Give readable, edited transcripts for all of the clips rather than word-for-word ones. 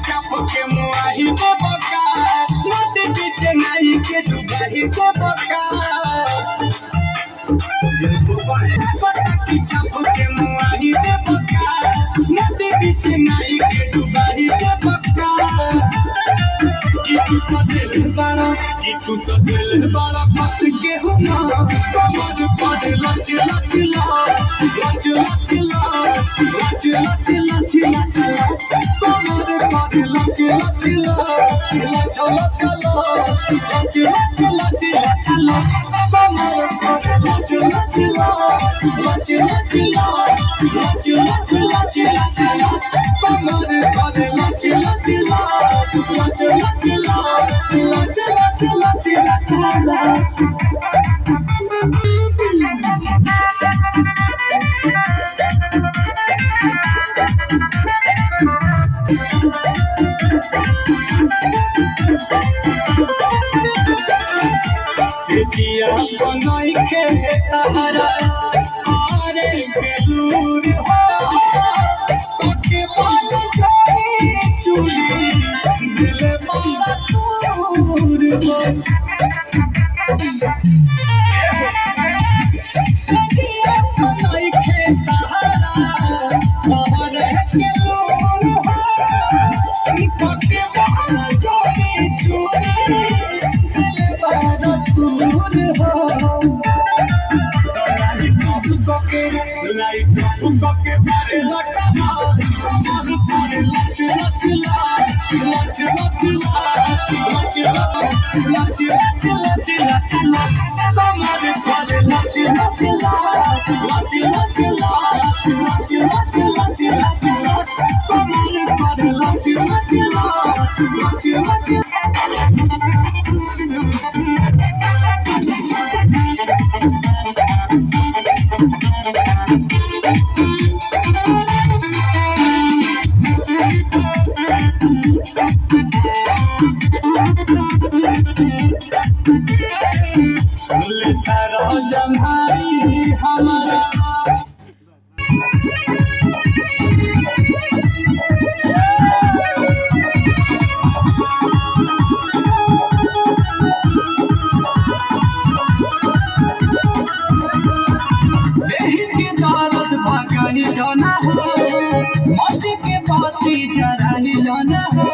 चाप के मुआही को बका नदी बीच नहीं के डुबाही को बका चाप के मुआही को बका नदी बीच नहीं के डुबाही को बका तू तो दिल बड़ा फंस के हो ना कमर पर लच लच लच लच लच लच लच लच लच लच कमर पर लच लच लच लच लच लच लच लच लच लच कमर पर लच लच लच लच लच लच लच लच लच लच कमर पर लच लच लच लच लच लच लच लच सिटिया बनाई के तहरा आरे बेलूर हो कके बाल छोड़ी चूड़ी दिल मारा दूर हो सिटिया बनाई के तहरा आरे बेलूर हो कके बाल छोड़ी चूड़ी दिल मारा दूर हो के मारे लटा कमर पर लच लच लच लच लच लच लच लच लच लच लच कमर पर लच लच लच लच लच लच लच लच लच लच कमर पर लच लच लच लच जमाई हमारा देही के दर्द भगाई जाना हो मौत के बाती जराई जाना हो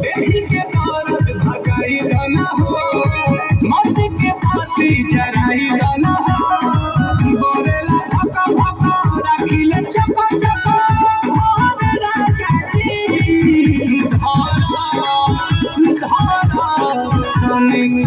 देही के दर्द भगाई जाना हो मौत के बाती जराई जाना हो गोरेला धक्का धक्का राखिले चका चका मोर राजा जी धारा धारा तनिक